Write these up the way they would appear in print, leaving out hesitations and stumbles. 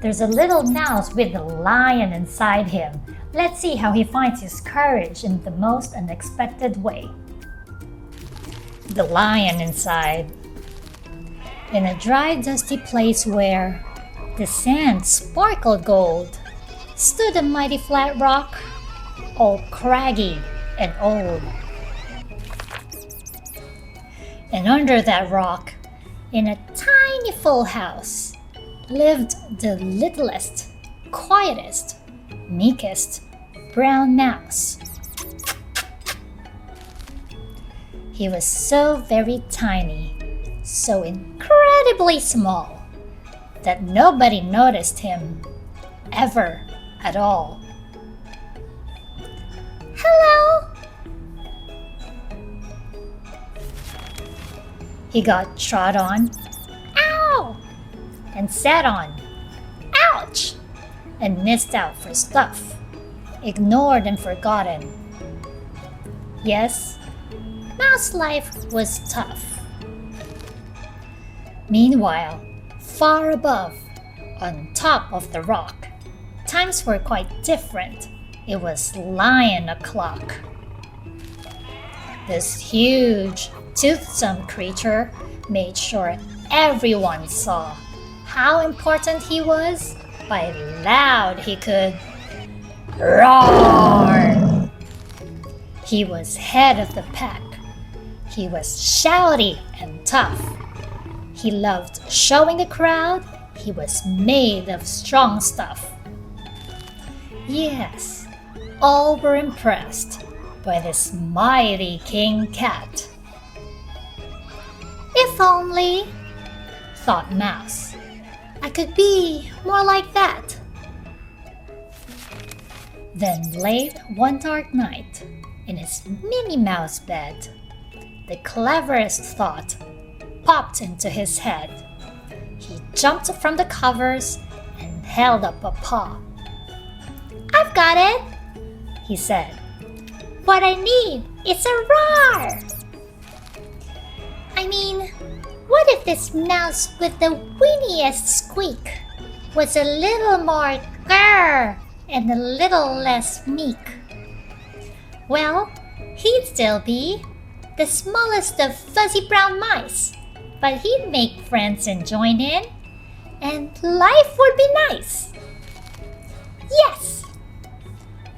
There's a little mouse with a lion inside him. Let's see how he finds his courage in the most unexpected way. The lion inside. In a dry, dusty place where the sand sparkled gold, stood a mighty flat rock, all craggy and old. And under that rock, in a tiny full house, lived the littlest, quietest, meekest brown mouse. He was so very tiny, so incredibly small, that nobody noticed him ever at all. Hello! He got trod on, ow! And sat on, ouch! And missed out for stuff, ignored and forgotten. Yes, mouse life was tough. Meanwhile, far above, on top of the rock, times were quite different. It was lion o'clock. This huge, toothsome creature made sure everyone saw how important he was by loud he could roar. He was head of the pack. He was shouty and tough. He loved showing the crowd he was made of strong stuff. Yes, all were impressed by this mighty king cat. If only, thought Mouse, I could be more like that. Then late one dark night, in his Minnie Mouse bed, the cleverest thought popped into his head. He jumped from the covers and held up a paw. I've got it, he said. What I need is a roar. I mean, what if this mouse with the whinniest squeak was a little more grrr and a little less meek? Well, he'd still be the smallest of fuzzy brown mice, but he'd make friends and join in, and life would be nice. Yes,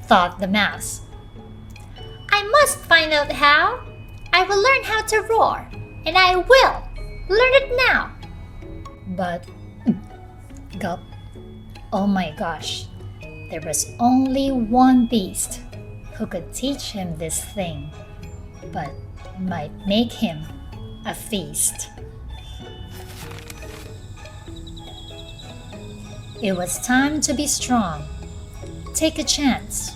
thought the mouse. I must find out how. I will learn how to roar, and I will learn it now. But, gulp, oh my gosh, there was only one beast who could teach him this thing, but might make him a feast. It was time to be strong. Take a chance.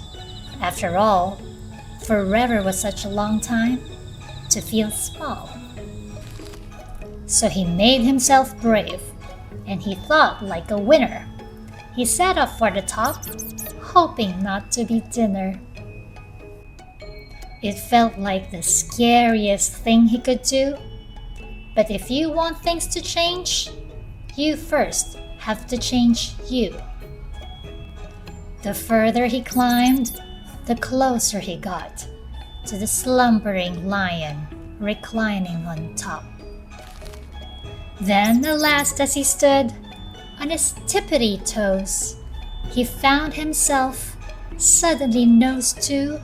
After all, forever was such a long time to feel small. So he made himself brave, and he thought like a winner. He set off for the top, hoping not to be dinner. It felt like the scariest thing he could do. But if you want things to change, you first have to change you. The further he climbed, the closer he got to the slumbering lion reclining on top. Then, at last, as he stood on his tippity toes, he found himself suddenly nose to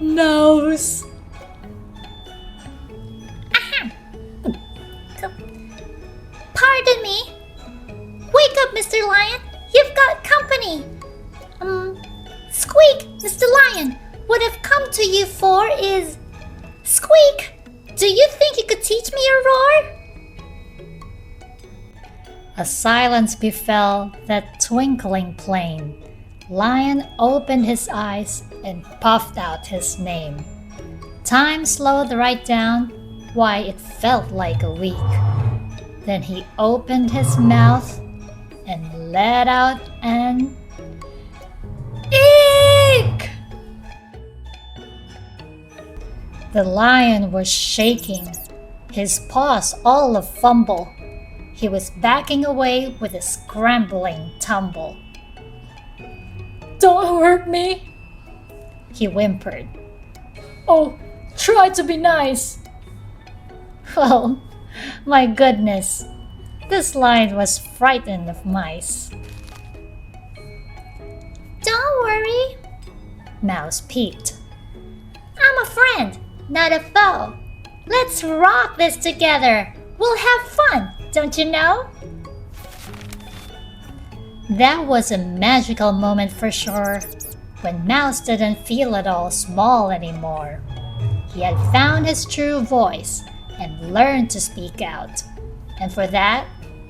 nose. Aha! Pardon me. Wake up, Mr. Lion. You've got company. Squeak, Mr. Lion. What I've come to you for is... Squeak! Do you think you could teach me a roar? A silence befell that twinkling plain. Lion opened his eyes and puffed out his name. Time slowed right down, why it felt like a week. Then he opened his mouth and let out an eek! The lion was shaking, his paws all a fumble. He was backing away with a scrambling tumble. Don't hurt me, he whimpered. Oh, try to be nice. Oh, my goodness. This lion was frightened of mice. Don't worry, Mouse peeped. I'm a friend, not a foe. Let's rock this together. We'll have fun, don't you know? That was a magical moment for sure, when Mouse didn't feel at all small anymore. He had found his true voice and learned to speak out. And for that,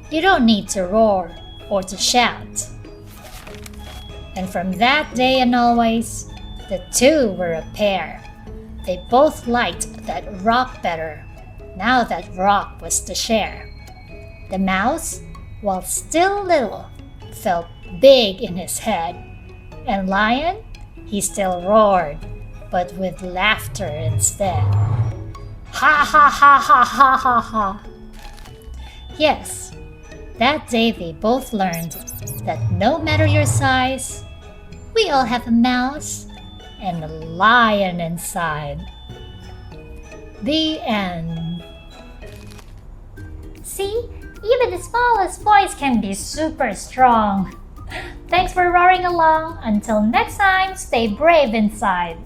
you don't need to roar or to shout. And from that day and always, the two were a pair. They both liked that rock better, now that rock was to share. The mouse, while still little, felt big in his head. And Lion, he still roared, but with laughter instead. Ha ha ha ha ha ha ha. Yes, that day they both learned that no matter your size, we all have a mouse and a lion inside. The end. See, even the smallest voice can be super strong. Thanks for roaring along. Until next time, stay brave inside.